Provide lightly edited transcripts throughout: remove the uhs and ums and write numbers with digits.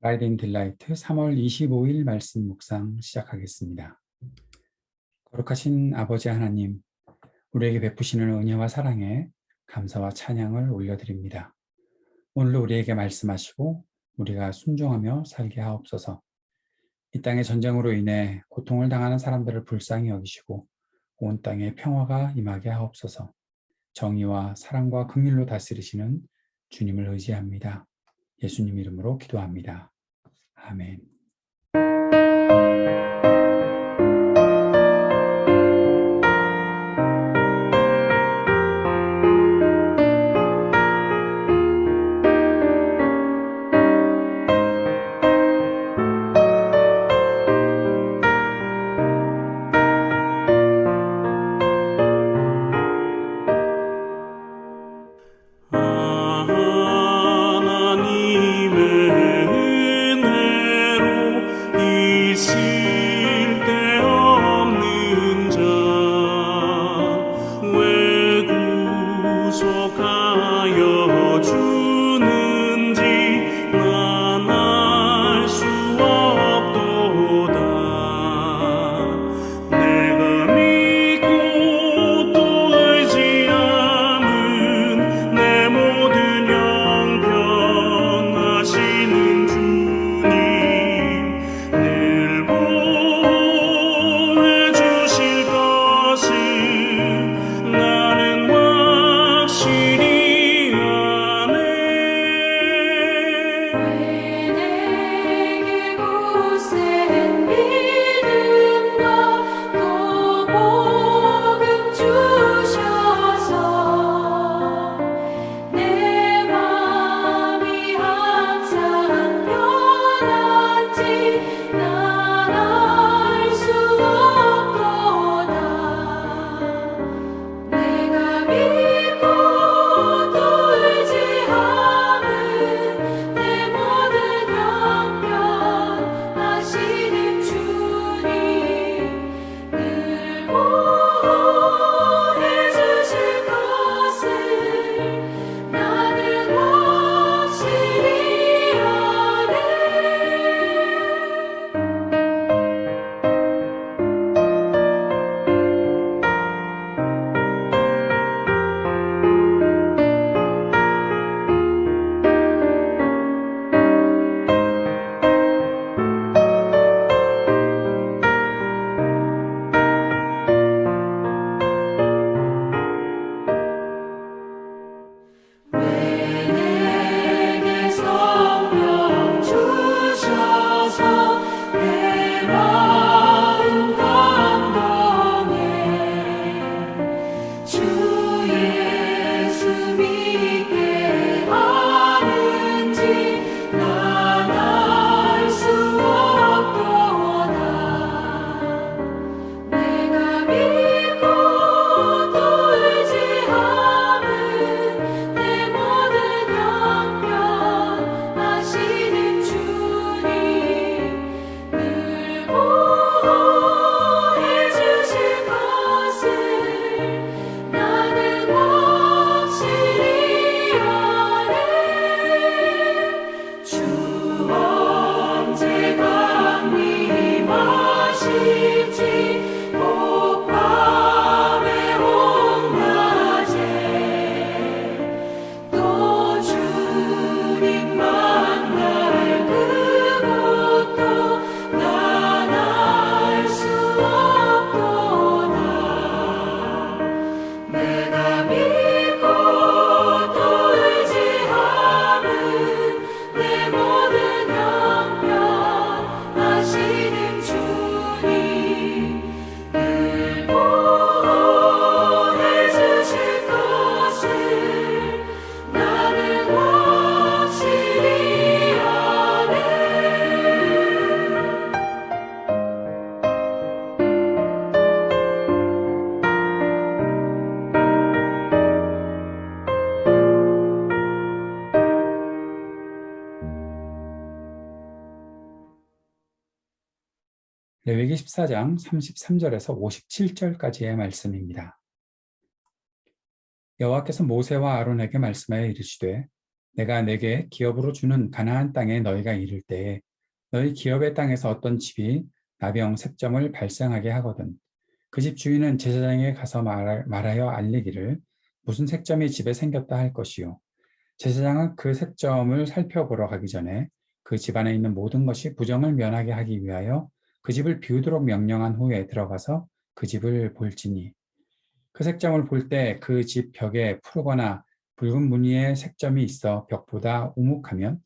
가이딩 딜라이트 3월 25일 말씀 묵상 시작하겠습니다. 거룩하신 아버지 하나님, 우리에게 베푸시는 은혜와 사랑에 감사와 찬양을 올려드립니다. 오늘도 우리에게 말씀하시고 우리가 순종하며 살게 하옵소서. 이 땅의 전쟁으로 인해 고통을 당하는 사람들을 불쌍히 여기시고 온 땅에 평화가 임하게 하옵소서. 정의와 사랑과 긍휼로 다스리시는 주님을 의지합니다. 예수님 이름으로 기도합니다. 아멘. 레위기 14장 33절에서 57절까지의 말씀입니다. 여호와께서 모세와 아론에게 말씀하여 이르시되 내가 내게 기업으로 주는 가나안 땅에 너희가 이를 때에 너희 기업의 땅에서 어떤 집이 나병 색점을 발생하게 하거든 그 집 주인은 제사장에게 가서 말하여 알리기를 무슨 색점이 집에 생겼다 할 것이요 제사장은 그 색점을 살펴보러 가기 전에 그 집안에 있는 모든 것이 부정을 면하게 하기 위하여 그 집을 비우도록 명령한 후에 들어가서 그 집을 볼지니 그 색점을 볼 때 그 집 벽에 푸르거나 붉은 무늬의 색점이 있어 벽보다 우묵하면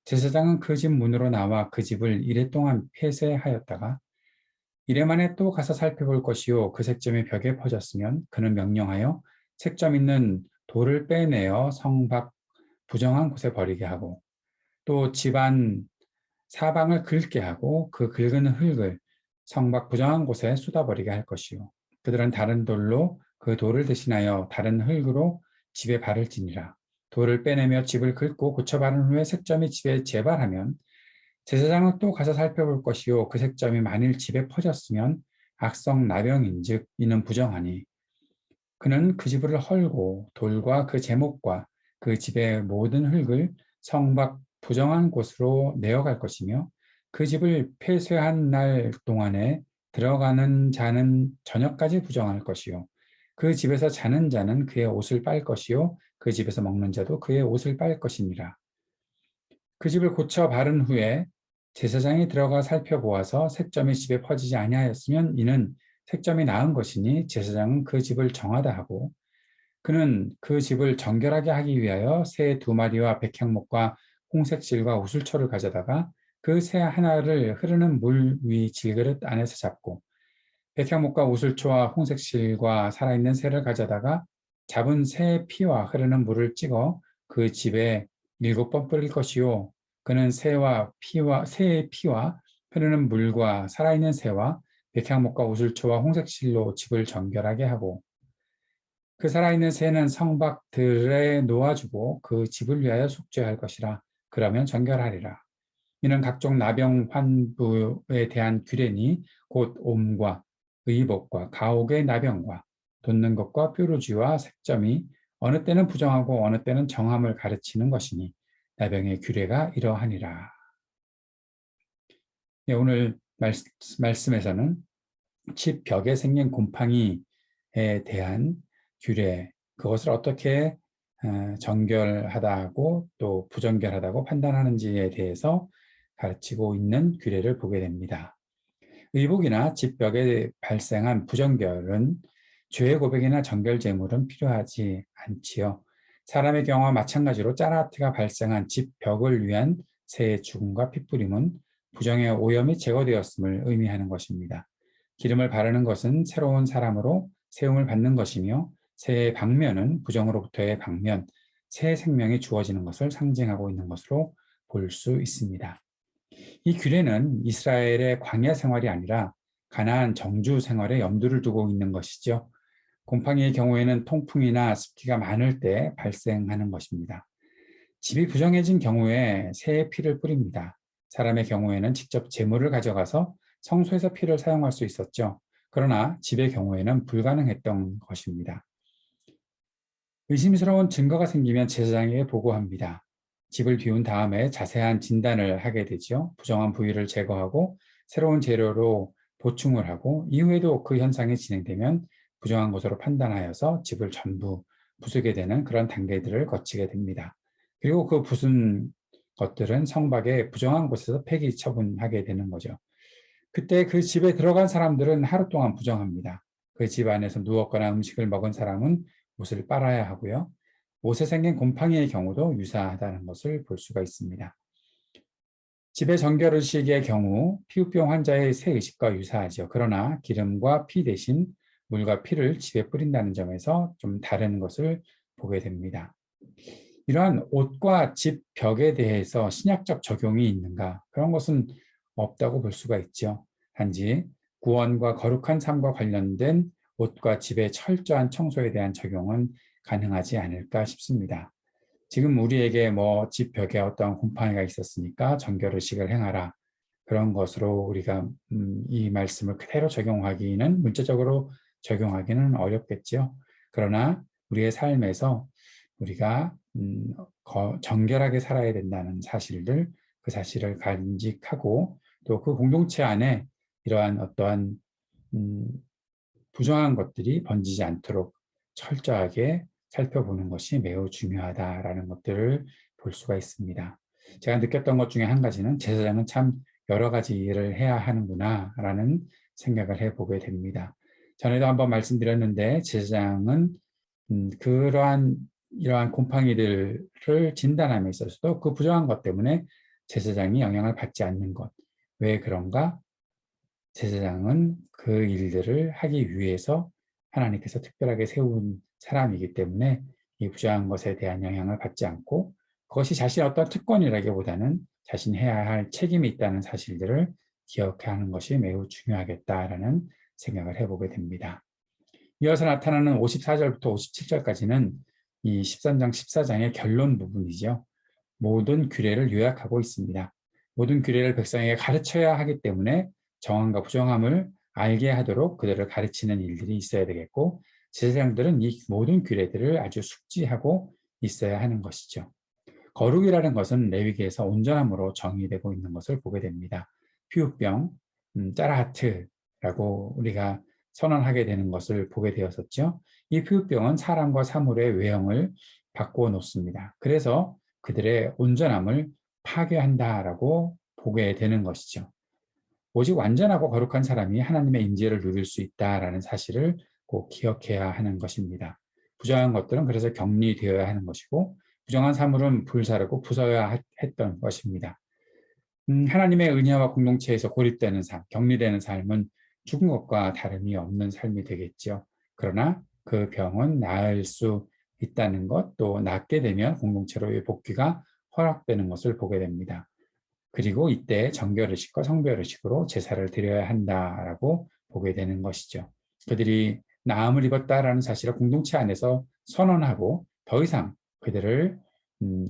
제사장은 그 집 문으로 나와 그 집을 이레 동안 폐쇄하였다가 이레 만에 또 가서 살펴볼 것이요 그 색점이 벽에 퍼졌으면 그는 명령하여 색점 있는 돌을 빼내어 성 밖 부정한 곳에 버리게 하고 또 집안 사방을 긁게 하고 그 긁은 흙을 성 밖 부정한 곳에 쏟아버리게 할 것이요 그들은 다른 돌로 그 돌을 대신하여 다른 흙으로 집에 바를지니라 돌을 빼내며 집을 긁고 고쳐 바른 후에 색점이 집에 재발하면 제사장은 또 가서 살펴볼 것이요 그 색점이 만일 집에 퍼졌으면 악성 나병인즉 이는 부정하니 그는 그 집을 헐고 돌과 그 제목과 그 집의 모든 흙을 성 밖 부정한 곳으로 내어갈 것이며 그 집을 폐쇄한 날 동안에 들어가는 자는 저녁까지 부정할 것이요 그 집에서 자는 자는 그의 옷을 빨 것이요 그 집에서 먹는 자도 그의 옷을 빨 것이니라 그 집을 고쳐 바른 후에 제사장이 들어가 살펴보아서 색점이 집에 퍼지지 아니하였으면 이는 색점이 나은 것이니 제사장은 그 집을 정하다 하고 그는 그 집을 정결하게 하기 위하여 새 2마리와 백향목과 홍색 실과 우슬초를 가져다가 그 새 하나를 흐르는 물 위 질그릇 안에서 잡고 백향목과 우슬초와 홍색 실과 살아있는 새를 가져다가 잡은 새의 피와 흐르는 물을 찍어 그 집에 7번 뿌릴 것이요 그는 새의 피와 흐르는 물과 살아있는 새와 백향목과 우슬초와 홍색 실로 집을 정결하게 하고 그 살아있는 새는 성밖 들에 놓아주고 그 집을 위하여 속죄할 것이라 그러면 정결하리라 이는 각종 나병 환부에 대한 규례니 곧 옴과 의복과 가옥의 나병과 돋는 것과 뾰루지와 색점이 어느 때는 부정하고 어느 때는 정함을 가르치는 것이니 나병의 규례가 이러하니라. 예, 오늘 말씀에서는 집 벽에 생긴 곰팡이에 대한 규례, 그것을 어떻게 정결하다고 또 부정결하다고 판단하는지에 대해서 가르치고 있는 규례를 보게 됩니다. 의복이나 집 벽에 발생한 부정결은 죄의 고백이나 정결 제물은 필요하지 않지요. 사람의 경우와 마찬가지로 짜라트가 발생한 집 벽을 위한 새의 죽음과 핏부림은 부정의 오염이 제거되었음을 의미하는 것입니다. 기름을 바르는 것은 새로운 사람으로 세움을 받는 것이며 새의 방면은 부정으로부터의 방면, 새 생명이 주어지는 것을 상징하고 있는 것으로 볼 수 있습니다. 이 규례는 이스라엘의 광야 생활이 아니라 가나안 정주 생활에 염두를 두고 있는 것이죠. 곰팡이의 경우에는 통풍이나 습기가 많을 때 발생하는 것입니다. 집이 부정해진 경우에 새의 피를 뿌립니다. 사람의 경우에는 직접 제물을 가져가서 성소에서 피를 사용할 수 있었죠. 그러나 집의 경우에는 불가능했던 것입니다. 의심스러운 증거가 생기면 제사장에게 보고합니다. 집을 비운 다음에 자세한 진단을 하게 되죠. 부정한 부위를 제거하고 새로운 재료로 보충을 하고 이후에도 그 현상이 진행되면 부정한 것으로 판단하여서 집을 전부 부수게 되는 그런 단계들을 거치게 됩니다. 그리고 그 부순 것들은 성밖의 부정한 곳에서 폐기 처분하게 되는 거죠. 그때 그 집에 들어간 사람들은 하루 동안 부정합니다. 그 집 안에서 누웠거나 음식을 먹은 사람은 옷을 빨아야 하고요. 옷에 생긴 곰팡이의 경우도 유사하다는 것을 볼 수가 있습니다. 집의 정결의식의 경우 피부병 환자의 세의식과 유사하죠. 그러나 기름과 피 대신 물과 피를 집에 뿌린다는 점에서 좀 다른 것을 보게 됩니다. 이러한 옷과 집 벽에 대해서 신약적 적용이 있는가? 그런 것은 없다고 볼 수가 있죠. 단지 구원과 거룩한 삶과 관련된 옷과 집의 철저한 청소에 대한 적용은 가능하지 않을까 싶습니다. 지금 우리에게 뭐 집 벽에 어떤 곰팡이가 있었으니까 정결의식을 행하라. 그런 것으로 우리가 이 말씀을 그대로 적용하기는 문자적으로 적용하기는 어렵겠죠. 그러나 우리의 삶에서 우리가 정결하게 살아야 된다는 사실들, 그 사실을 간직하고 또 그 공동체 안에 이러한 어떠한 부정한 것들이 번지지 않도록 철저하게 살펴보는 것이 매우 중요하다라는 것들을 볼 수가 있습니다. 제가 느꼈던 것 중에 한 가지는 제사장은 참 여러 가지 일을 해야 하는구나라는 생각을 해보게 됩니다. 전에도 한번 말씀드렸는데 제사장은 이러한 곰팡이들을 진단함에 있어서도 그 부정한 것 때문에 제사장이 영향을 받지 않는 것. 왜 그런가? 제사장은 그 일들을 하기 위해서 하나님께서 특별하게 세운 사람이기 때문에 이 부정한 것에 대한 영향을 받지 않고 그것이 자신의 어떤 특권이라기보다는 자신이 해야 할 책임이 있다는 사실들을 기억해야 하는 것이 매우 중요하겠다라는 생각을 해보게 됩니다. 이어서 나타나는 54절부터 57절까지는 이 13장, 14장의 결론 부분이죠. 모든 규례를 요약하고 있습니다. 모든 규례를 백성에게 가르쳐야 하기 때문에 정함과 부정함을 알게 하도록 그들을 가르치는 일들이 있어야 되겠고 제사장들은 이 모든 규례들을 아주 숙지하고 있어야 하는 것이죠. 거룩이라는 것은 레위기에서 온전함으로 정의되고 있는 것을 보게 됩니다. 피우병, 짜라하트라고 우리가 선언하게 되는 것을 보게 되었었죠. 이 피우병은 사람과 사물의 외형을 바꾸어 놓습니다. 그래서 그들의 온전함을 파괴한다라고 보게 되는 것이죠. 오직 완전하고 거룩한 사람이 하나님의 임재를 누릴 수 있다라는 사실을 꼭 기억해야 하는 것입니다. 부정한 것들은 그래서 격리되어야 하는 것이고 부정한 사물은 불사르고 부숴야 했던 것입니다. 하나님의 은혜와 공동체에서 고립되는 삶, 격리되는 삶은 죽은 것과 다름이 없는 삶이 되겠죠. 그러나 그 병은 나을 수 있다는 것, 또 낫게 되면 공동체로의 복귀가 허락되는 것을 보게 됩니다. 그리고 이때 정결의식과 성별의식으로 제사를 드려야 한다라고 보게 되는 것이죠. 그들이 나음을 입었다라는 사실을 공동체 안에서 선언하고 더 이상 그들을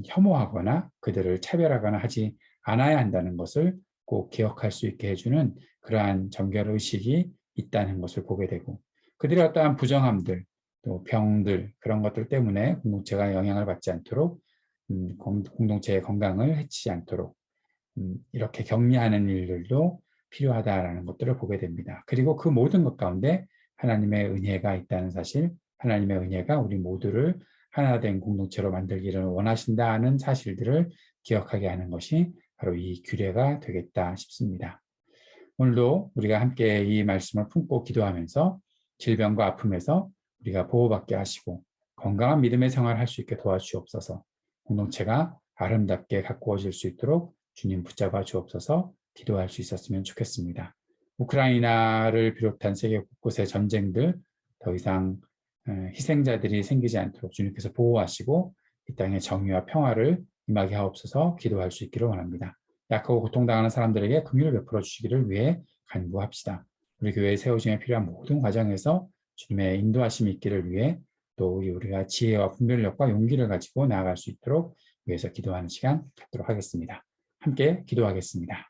혐오하거나 그들을 차별하거나 하지 않아야 한다는 것을 꼭 기억할 수 있게 해주는 그러한 정결의식이 있다는 것을 보게 되고 그들의 어떠한 부정함들 또 병들 그런 것들 때문에 공동체가 영향을 받지 않도록 공동체의 건강을 해치지 않도록 이렇게 격리하는 일들도 필요하다라는 것들을 보게 됩니다. 그리고 그 모든 것 가운데 하나님의 은혜가 있다는 사실, 하나님의 은혜가 우리 모두를 하나 된 공동체로 만들기를 원하신다는 사실들을 기억하게 하는 것이 바로 이 규례가 되겠다 싶습니다. 오늘도 우리가 함께 이 말씀을 품고 기도하면서 질병과 아픔에서 우리가 보호받게 하시고 건강한 믿음의 생활을 할 수 있게 도와주옵소서. 공동체가 아름답게 가꾸어질 수 있도록 주님 붙잡아 주옵소서. 기도할 수 있었으면 좋겠습니다. 우크라이나를 비롯한 세계 곳곳의 전쟁들 더 이상 희생자들이 생기지 않도록 주님께서 보호하시고 이 땅의 정의와 평화를 임하게 하옵소서. 기도할 수 있기를 원합니다. 약하고 고통당하는 사람들에게 긍휼을 베풀어 주시기를 위해 간구합시다. 우리 교회에 세워짐에 필요한 모든 과정에서 주님의 인도하심이 있기를 위해 또 우리가 지혜와 분별력과 용기를 가지고 나아갈 수 있도록 위해서 기도하는 시간 갖도록 하겠습니다. 함께 기도하겠습니다.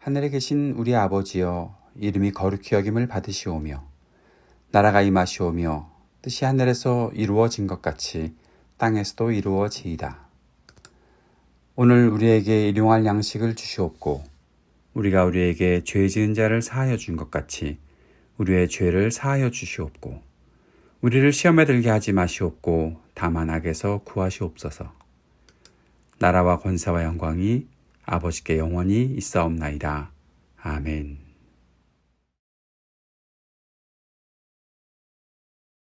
하늘에 계신 우리 아버지여, 이름이 거룩히 여김을 받으시오며 나라가 임하시오며 뜻이 하늘에서 이루어진 것 같이 땅에서도 이루어지이다. 오늘 우리에게 일용할 양식을 주시옵고 우리가 우리에게 죄 지은 자를 사하여 준 것 같이 우리의 죄를 사하여 주시옵고 우리를 시험에 들게 하지 마시옵고 다만 악에서 구하시옵소서. 나라와 권세와 영광이 아버지께 영원히 있사옵나이다. 아멘.